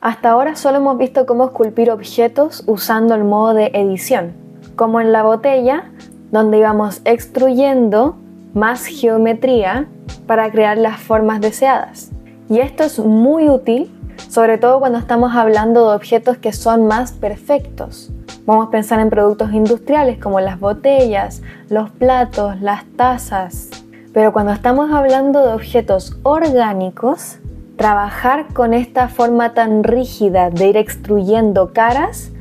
Hasta ahora solo hemos visto cómo esculpir objetos usando el modo de edición, como en la botella, donde íbamos extruyendo más geometría para crear las formas deseadas. Y esto es muy útil, sobre todo cuando estamos hablando de objetos que son más perfectos. Vamos a pensar en productos industriales como las botellas, los platos, las tazas. Pero cuando estamos hablando de objetos orgánicos, trabajar con esta forma tan rígida de ir extruyendo caras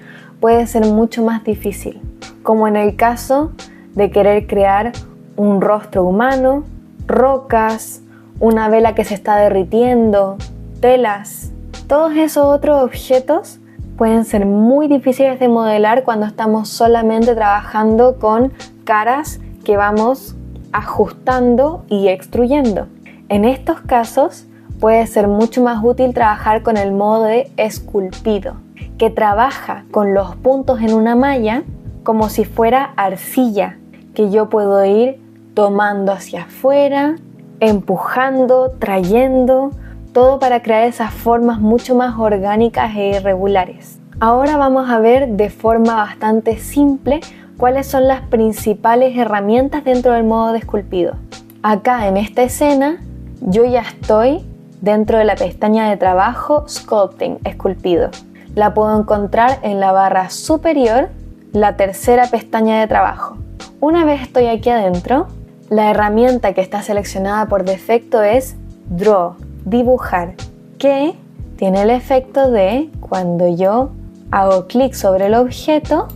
puede ser mucho más difícil, como en el caso de querer crear un rostro humano, rocas, una vela que se está derritiendo, telas. Todos esos otros objetos pueden ser muy difíciles de modelar cuando estamos solamente trabajando con caras que vamos ajustando y extruyendo. En estos casos puede ser mucho más útil trabajar con el modo de esculpido, que trabaja con los puntos en una malla como si fuera arcilla, que yo puedo ir tomando hacia afuera, empujando, trayendo, todo para crear esas formas mucho más orgánicas e irregulares. Ahora vamos a ver de forma bastante simple cuáles son las principales herramientas dentro del modo de esculpido. Acá en esta escena yo ya estoy dentro de la pestaña de trabajo Sculpting, esculpido. La puedo encontrar en la barra superior, la tercera pestaña de trabajo. Una vez estoy aquí adentro, la herramienta que está seleccionada por defecto es Draw, dibujar, que tiene el efecto de cuando yo hago clic sobre el objeto,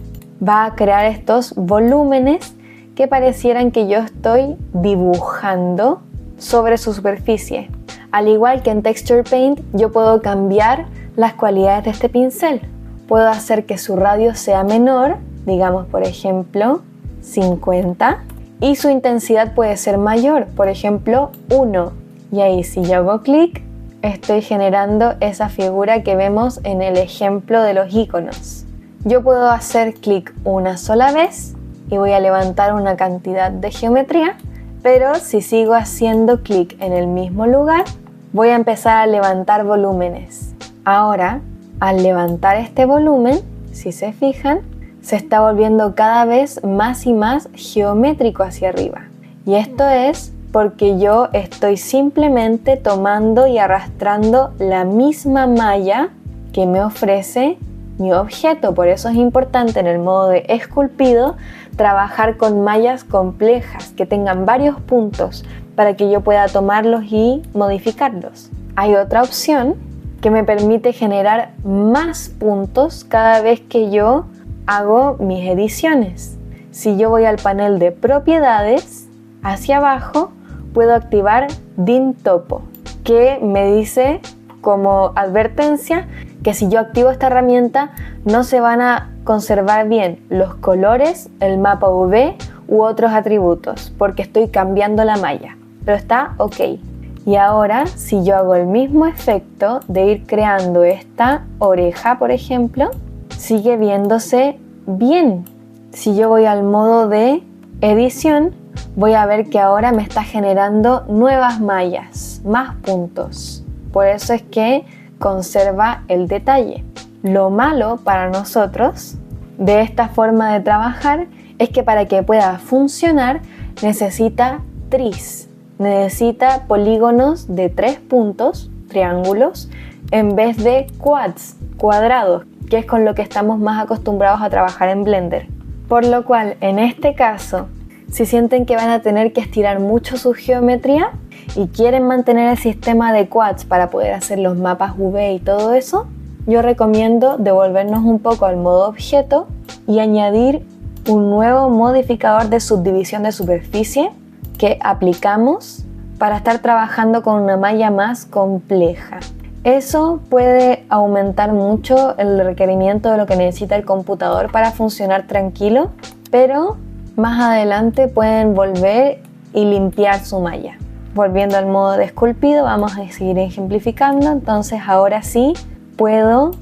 va a crear estos volúmenes que parecieran que yo estoy dibujando sobre su superficie. Al igual que en Texture Paint, yo puedo cambiar las cualidades de este pincel. Puedo hacer que su radio sea menor, digamos por ejemplo 50, y su intensidad puede ser mayor, por ejemplo 1. Y ahí si yo hago clic, estoy generando esa figura que vemos en el ejemplo de los iconos. Yo puedo hacer clic una sola vez y voy a levantar una cantidad de geometría, pero si sigo haciendo clic en el mismo lugar, voy a empezar a levantar volúmenes. Ahora, al levantar este volumen, si se fijan, se está volviendo cada vez más y más geométrico hacia arriba. Y esto es porque yo estoy simplemente tomando y arrastrando la misma malla que me ofrece mi objeto. Por eso es importante en el modo de esculpido trabajar con mallas complejas que tengan varios puntos para que yo pueda tomarlos y modificarlos. Hay otra opción que me permite generar más puntos cada vez que yo hago mis ediciones. Si yo voy al panel de propiedades, hacia abajo puedo activar DIN Topo, que me dice como advertencia que si yo activo esta herramienta no se van a conservar bien los colores, el mapa UV u otros atributos porque estoy cambiando la malla, pero está ok. Y ahora si yo hago el mismo efecto de ir creando esta oreja, por ejemplo, sigue viéndose bien. Si yo voy al modo de edición, voy a ver que ahora me está generando nuevas mallas, más puntos. Por eso es que conserva el detalle. Lo malo para nosotros de esta forma de trabajar es que para que pueda funcionar necesita tris, necesita polígonos de 3 puntos, triángulos, en vez de quads, cuadrados, que es con lo que estamos más acostumbrados a trabajar en Blender. Por lo cual, en este caso, si sienten que van a tener que estirar mucho su geometría y quieren mantener el sistema de quads para poder hacer los mapas UV y todo eso, yo recomiendo devolvernos un poco al modo objeto y añadir un nuevo modificador de subdivisión de superficie que aplicamos para estar trabajando con una malla más compleja. Eso puede aumentar mucho el requerimiento de lo que necesita el computador para funcionar tranquilo, pero más adelante pueden volver y limpiar su malla. Volviendo al modo de esculpido, vamos a seguir ejemplificando. Entonces ahora sí puedo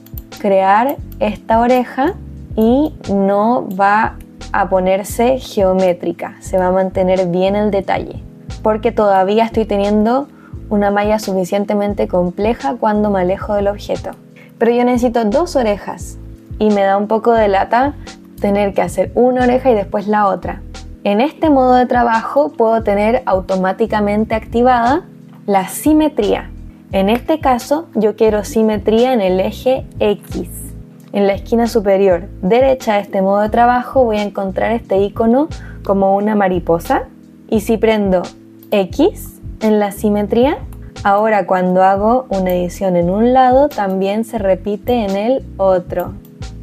crear esta oreja y no va a ponerse geométrica, se va a mantener bien el detalle, porque todavía estoy teniendo una malla suficientemente compleja cuando me alejo del objeto. pero yo necesito 2 orejas y me da un poco de lata tener que hacer una oreja y después la otra. En este modo de trabajo puedo tener automáticamente activada la simetría. En este caso yo quiero simetría en el eje X. En la esquina superior derecha de este modo de trabajo voy a encontrar este icono como una mariposa, y si prendo X en la simetría, ahora cuando hago una edición en un lado también se repite en el otro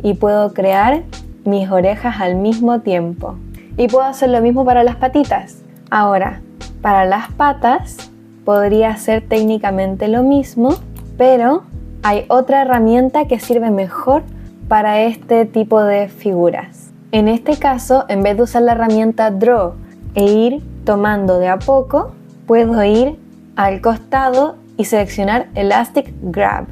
y puedo crear mis orejas al mismo tiempo. Y puedo hacer lo mismo para las patitas. Ahora, para las patas podría hacer técnicamente lo mismo, pero hay otra herramienta que sirve mejor para este tipo de figuras. En este caso, en vez de usar la herramienta Draw e ir tomando de a poco, puedo ir al costado y seleccionar Elastic Grab,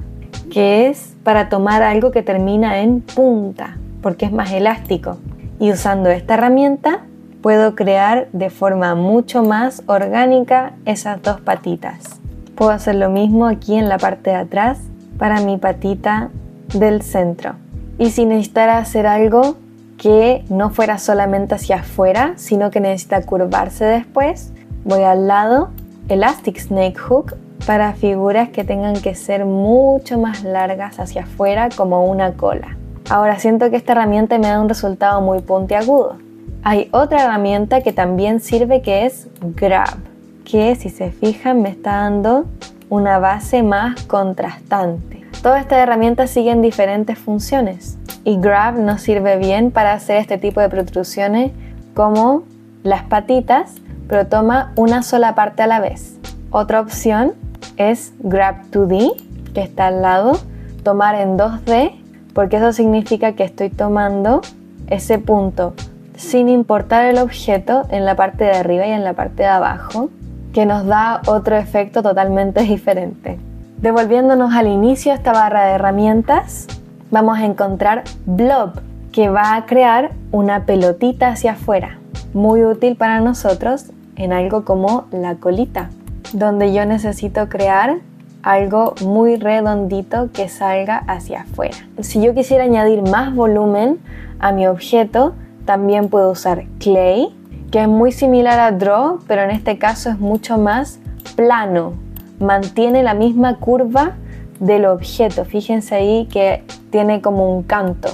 que es para tomar algo que termina en punta, porque es más elástico. Y usando esta herramienta puedo crear de forma mucho más orgánica esas 2 patitas. Puedo hacer lo mismo aquí en la parte de atrás para mi patita del centro. Y si necesitara hacer algo que no fuera solamente hacia afuera, sino que necesita curvarse después, voy al lado, Elastic Snake Hook, para figuras que tengan que ser mucho más largas hacia afuera, como una cola. Ahora siento que esta herramienta me da un resultado muy puntiagudo. Hay otra herramienta que también sirve, que es Grab, que si se fijan me está dando una base más contrastante. Todas estas herramientas siguen diferentes funciones y Grab nos sirve bien para hacer este tipo de protrusiones como las patitas, pero toma una sola parte a la vez. Otra opción es Grab 2D, que está al lado, tomar en 2D, porque eso significa que estoy tomando ese punto sin importar el objeto en la parte de arriba y en la parte de abajo, que nos da otro efecto totalmente diferente. Devolviéndonos al inicio de esta barra de herramientas, vamos a encontrar Blob, que va a crear una pelotita hacia afuera, muy útil para nosotros en algo como la colita, donde yo necesito crear algo muy redondito que salga hacia afuera. Si yo quisiera añadir más volumen a mi objeto, también puedo usar Clay, que es muy similar a Draw, pero en este caso es mucho más plano. Mantiene la misma curva del objeto. Fíjense ahí que tiene como un canto,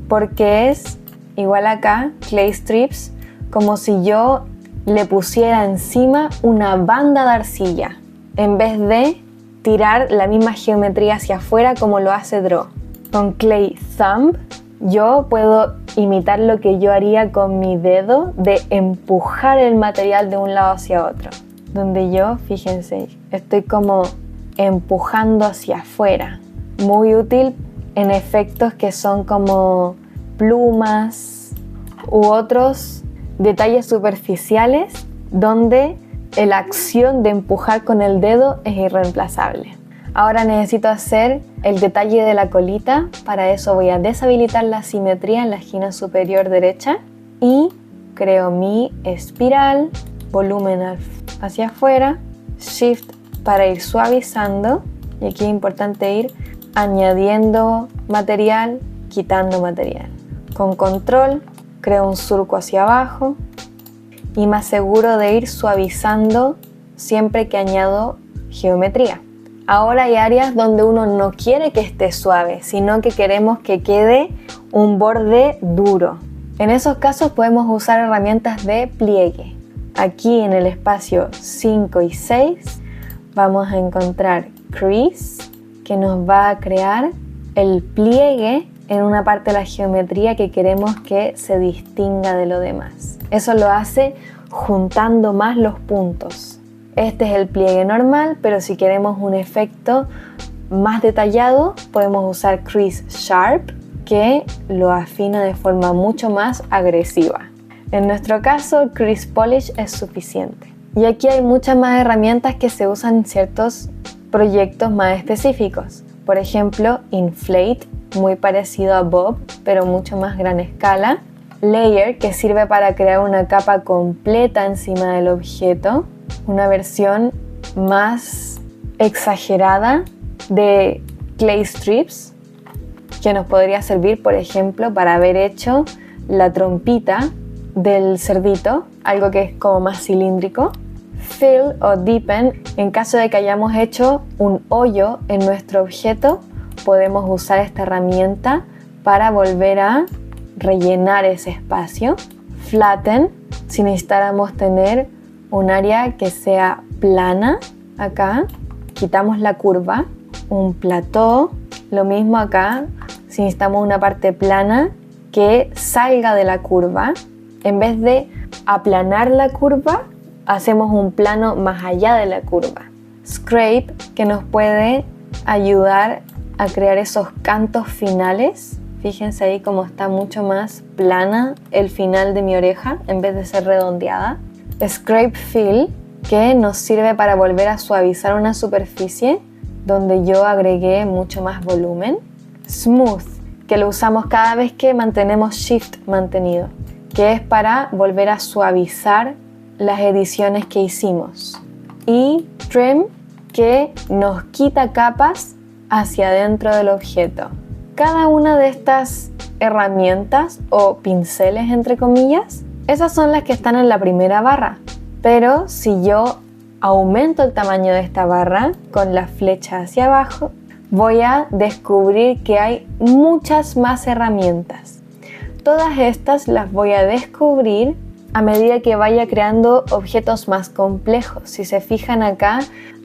porque es igual acá, Clay Strips, como si yo le pusiera encima una banda de arcilla, en vez de tirar la misma geometría hacia afuera como lo hace Draw. Con Clay Thumb yo puedo imitar lo que yo haría con mi dedo de empujar el material de un lado hacia otro, donde yo, fíjense, estoy como empujando hacia afuera. Muy útil en efectos que son como plumas u otros detalles superficiales donde la acción de empujar con el dedo es irreemplazable. Ahora necesito hacer el detalle de la colita. Para eso voy a deshabilitar la simetría en la esquina superior derecha y creo mi espiral, volumen hacia afuera, Shift para ir suavizando, y aquí es importante ir añadiendo material, quitando material. Con control creo un surco hacia abajo y me aseguro de ir suavizando siempre que añado geometría. Ahora hay áreas donde uno no quiere que esté suave, sino que queremos que quede un borde duro. En esos casos podemos usar herramientas de pliegue. Aquí en el espacio 5 y 6 vamos a encontrar Crease, que nos va a crear el pliegue en una parte de la geometría que queremos que se distinga de lo demás. Eso lo hace juntando más los puntos. Este es el pliegue normal, pero si queremos un efecto más detallado, podemos usar Crease Sharp, que lo afina de forma mucho más agresiva. En nuestro caso, Crease Polish es suficiente. Y aquí hay muchas más herramientas que se usan en ciertos proyectos más específicos. Por ejemplo, Inflate, muy parecido a Bob, pero mucho más gran escala. Layer, que sirve para crear una capa completa encima del objeto. Una versión más exagerada de Clay Strips. que nos podría servir, por ejemplo, para haber hecho la trompita del cerdito, algo que es como más cilíndrico. Fill o deepen, en caso de que hayamos hecho un hoyo en nuestro objeto, podemos usar esta herramienta para volver a rellenar ese espacio. Flatten, si necesitáramos tener un área que sea plana, acá quitamos la curva. Un plató, lo mismo acá, si necesitamos una parte plana que salga de la curva, en vez de aplanar la curva, hacemos un plano más allá de la curva. Scrape, que nos puede ayudar a crear esos cantos finales. Fíjense ahí cómo está mucho más plana el final de mi oreja en vez de ser redondeada. Scrape Fill, que nos sirve para volver a suavizar una superficie donde yo agregué mucho más volumen. Smooth, que lo usamos cada vez que mantenemos Shift mantenido, que es para volver a suavizar las ediciones que hicimos. Y Trim, que nos quita capas hacia adentro del objeto. Cada una de estas herramientas o pinceles, entre comillas, esas son las que están en la primera barra. Pero si yo aumento el tamaño de esta barra con la flecha hacia abajo, voy a descubrir que hay muchas más herramientas. Todas estas las voy a descubrir a medida que vaya creando objetos más complejos. Si se fijan acá,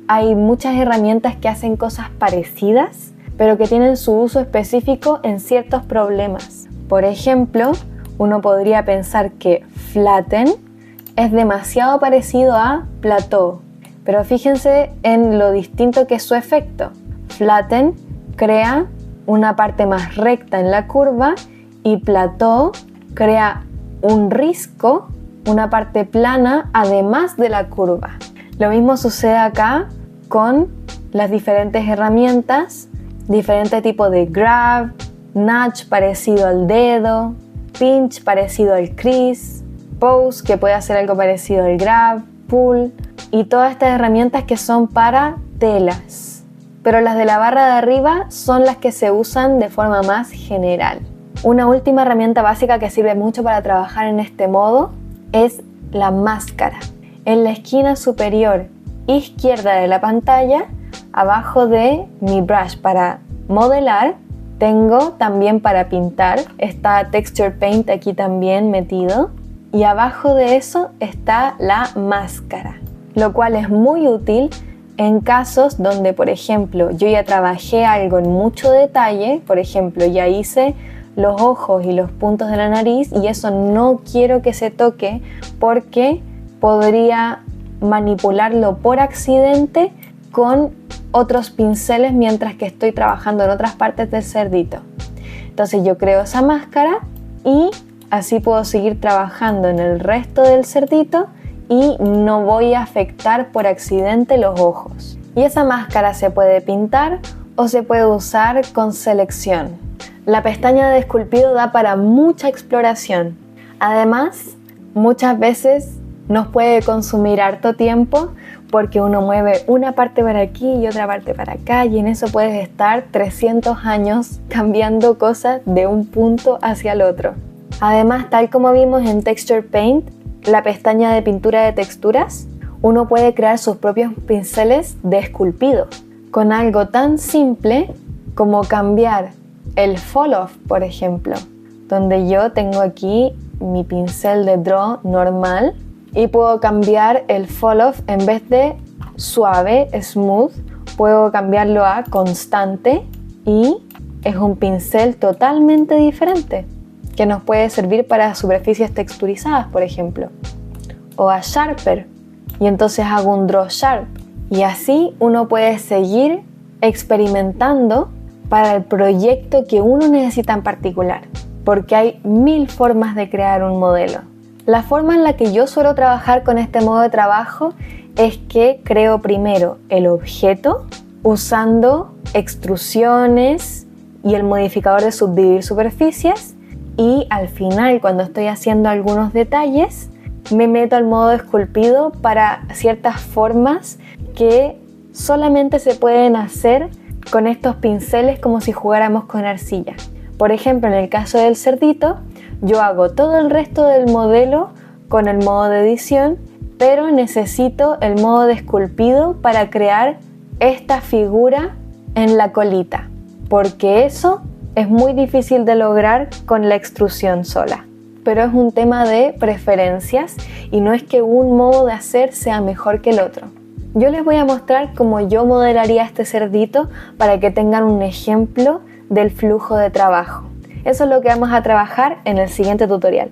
hay muchas herramientas que hacen cosas parecidas, pero que tienen su uso específico en ciertos problemas. Por ejemplo, uno podría pensar que Flatten es demasiado parecido a Plateau, pero fíjense en lo distinto que es su efecto. Flatten crea una parte más recta en la curva y Plateau crea un risco, una parte plana además de la curva. Lo mismo sucede acá con las diferentes herramientas, diferente tipo de grab, nudge parecido al dedo, pinch parecido al crease, pose que puede hacer algo parecido al grab, pull y todas estas herramientas que son para telas. Pero las de la barra de arriba son las que se usan de forma más general. Una última herramienta básica que sirve mucho para trabajar en este modo es la máscara. En la esquina superior izquierda de la pantalla, abajo de mi brush para modelar, tengo también para pintar, está Texture Paint aquí también metido. Y abajo de eso está la máscara, lo cual es muy útil en casos donde, por ejemplo, yo ya trabajé algo en mucho detalle, por ejemplo, ya hice los ojos y los puntos de la nariz y eso no quiero que se toque porque podría manipularlo por accidente con otros pinceles mientras que estoy trabajando en otras partes del cerdito. Entonces yo creo esa máscara y así puedo seguir trabajando en el resto del cerdito y no voy a afectar por accidente los ojos. Y esa máscara se puede pintar o se puede usar con selección. La pestaña de esculpido da para mucha exploración. Además, muchas veces nos puede consumir harto tiempo porque uno mueve una parte para aquí y otra parte para acá y en eso puedes estar 300 años cambiando cosas de un punto hacia el otro. Además, tal como vimos en Texture Paint, la pestaña de pintura de texturas, uno puede crear sus propios pinceles de esculpido con algo tan simple como cambiar el fall off, por ejemplo, donde yo tengo aquí mi pincel de draw normal y puedo cambiar el fall off en vez de suave, smooth, puedo cambiarlo a constante y es un pincel totalmente diferente que nos puede servir para superficies texturizadas, por ejemplo, o a sharper y entonces hago un draw sharp y así uno puede seguir experimentando para el proyecto que uno necesita en particular, porque hay 1000 formas de crear un modelo. La forma en la que yo suelo trabajar con este modo de trabajo es que creo primero el objeto usando extrusiones y el modificador de subdividir superficies y al final, cuando estoy haciendo algunos detalles, me meto al modo esculpido para ciertas formas que solamente se pueden hacer con estos pinceles como si jugáramos con arcilla. Por ejemplo, en el caso del cerdito, yo hago todo el resto del modelo con el modo de edición, pero necesito el modo de esculpido para crear esta figura en la colita, porque eso es muy difícil de lograr con la extrusión sola. Pero es un tema de preferencias y no es que un modo de hacer sea mejor que el otro. Yo les voy a mostrar cómo yo modelaría este cerdito para que tengan un ejemplo del flujo de trabajo. Eso es lo que vamos a trabajar en el siguiente tutorial.